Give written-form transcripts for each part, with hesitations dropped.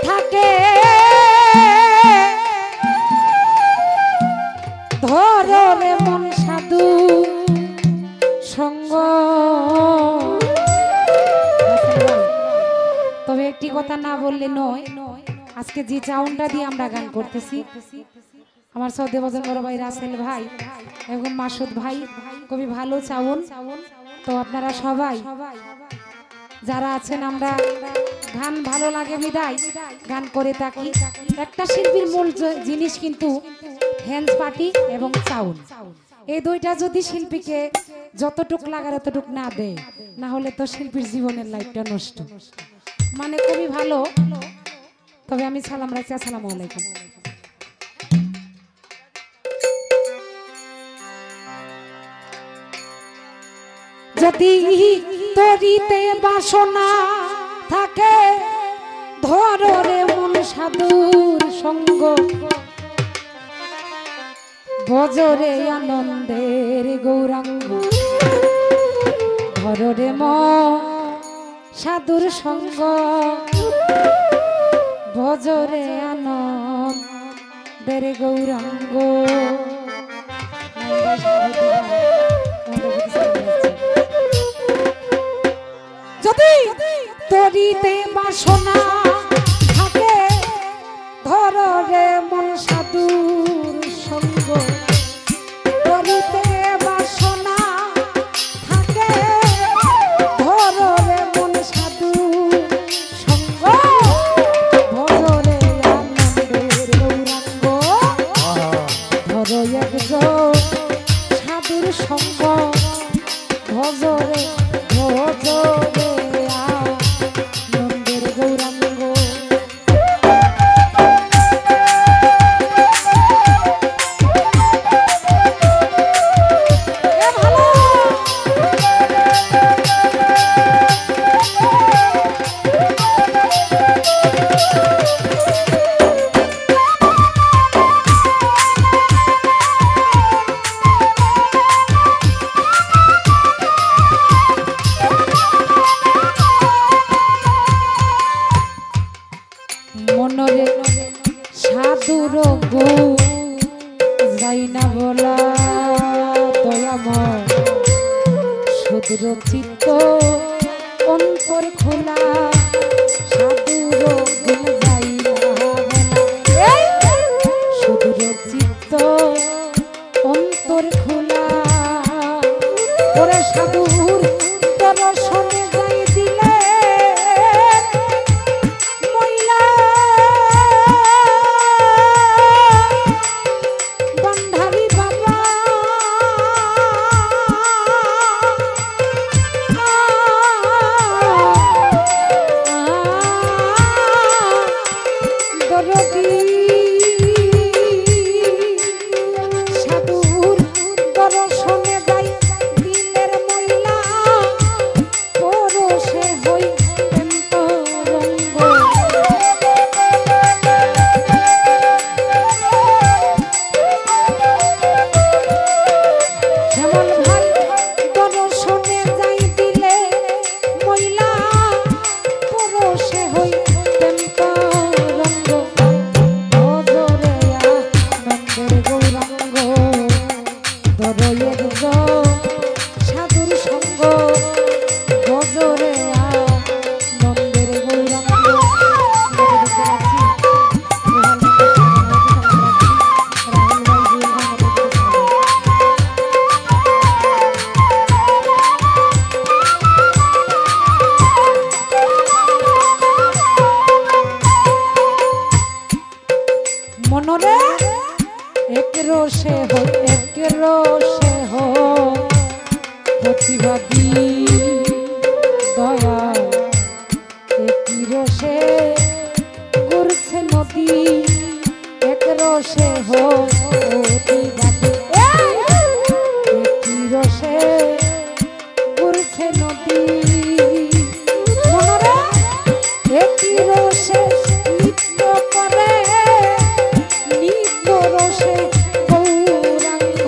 থাকে ধরে মন সাধু সঙ্গ। তবে একটি কথা না বললে নয়, আজকে যে চাউনটা দিয়ে আমরা গান করতেছি, আমার শ্রদ্ধেয় বড় ভাই রাসেল ভাই এবং মাসুদ ভাই খুবই ভালো চাউন। তো আপনারা সবাই যারা আছেন, আমরা গান ভালো লাগে বিদায় গান করে থাকি। একটা শিল্পীর মূল জিনিস কিন্তু হ্যান্ড পার্টি এবং চাউন, এই দুইটা যদি শিল্পীকে যতটুক লাগার ততটুক না দেয়, না হলে তো শিল্পীর জীবনের লাইফটা নষ্ট। মানে খুবই ভালো। তবে আমি সালাম রাখছি, আসসালামু আলাইকুম। যদি তরিতে বাসনা থাকে ধরে মন সাধুর সঙ্গ, ভজরে আনন্দের গৌরাঙ্গ, ধরে মন সাধুর সঙ্গ, ভজরে আনন্দের গৌরাঙ্গ। যদি তরিতে বাসনা থাকে ধরে মন সাধুর সঙ্গ, তরিতে বাসনা থাকে ধরে মন সাধুর সঙ্গ, ভজরে আনন্দের গৌরাঙ্গ, ধরো একজন সাধুর সঙ্গ, ভজরে ভজরে আনন্দের গৌরাঙ্গ। মনরে সাধুর গো যাই না বলা দয়াময়, সুদূর চিত্ত অন্তর খোলা, সাধুর গুণ যাই না বলা, সুদূর চিত্ত অন্তর খোলা, ওরে সাধুর দর্শনে যাই দিলে মনরে এক রসে হো প্রতিবাদী দয়া, একই রসে ঘুরছে নদী, এক রসে হো প্রতিবাদী, একই রসে ঘুরছে নদী, মনরে একই রসে নৃত্য করে, নিত্য রসে গৌরাঙ্গ,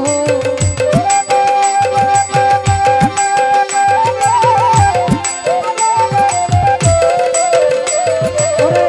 ওরে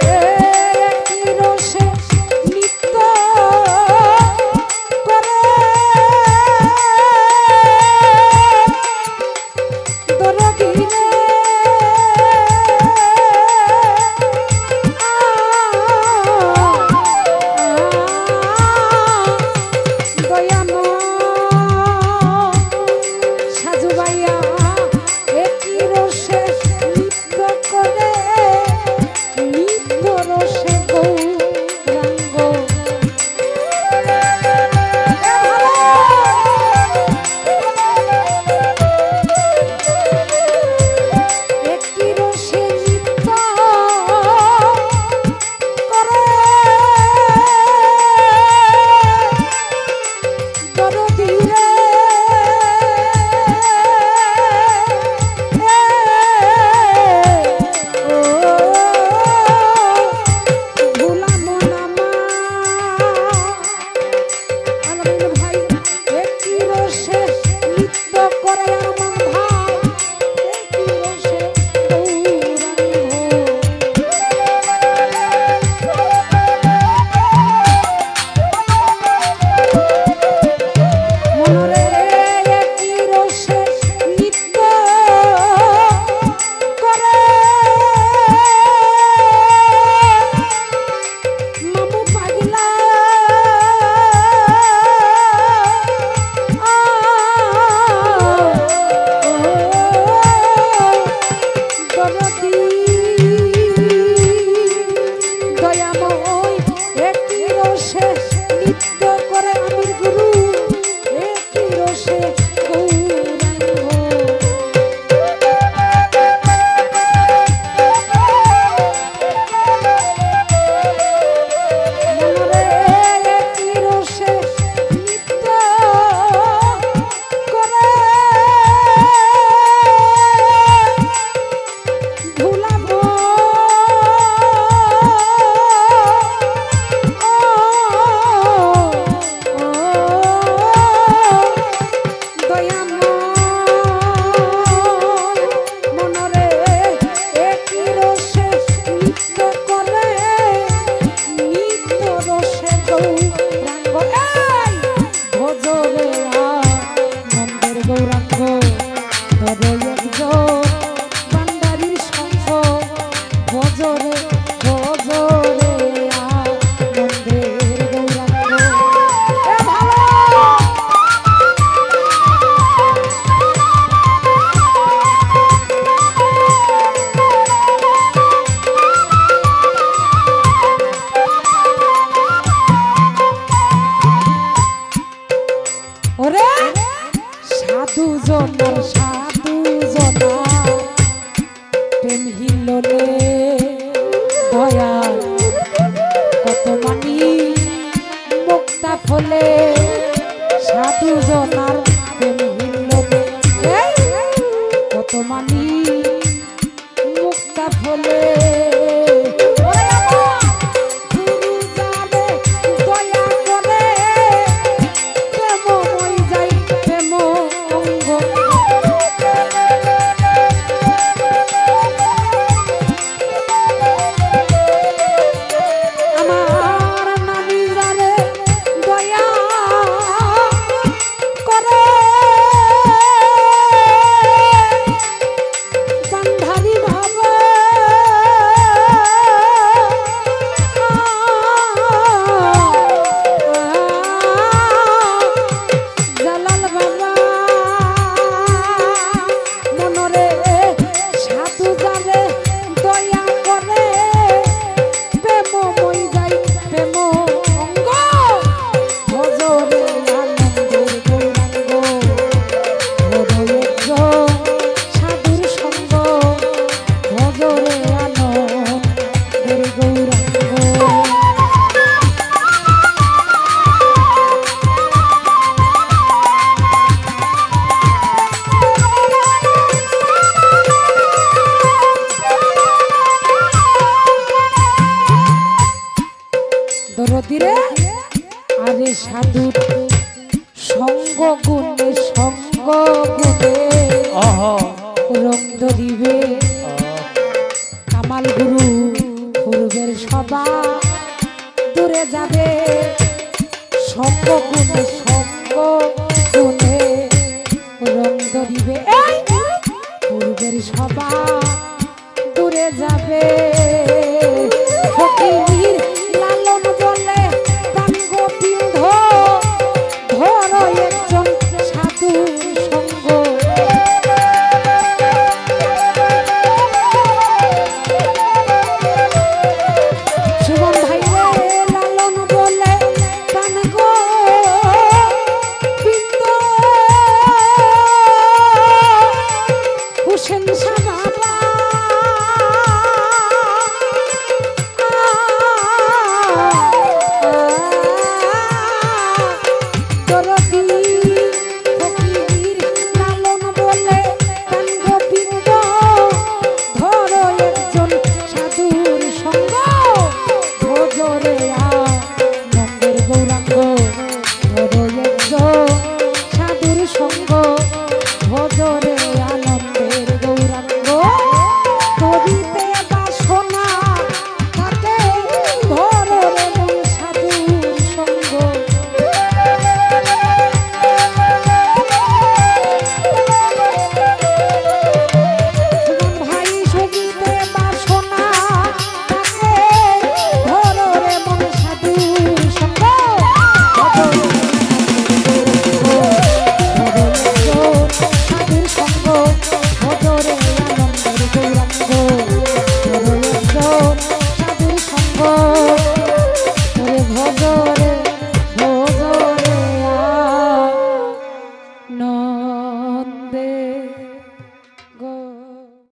ভজরে আনন্দের গৌরাঙ্গ। এ ভালো ওরে সাধু জনার প্রেম হিললে দয়াল কত মানি মুক্তা ফলে সাধু জনার প্রেম হিললে কত মানি মুক্তা ফলে দরদিরে আরে সাধু সঙ্গ গুণে রং ধরিবে কামাল গুরু পূর্বের সভা দূরে যাবে সঙ্গ গুণে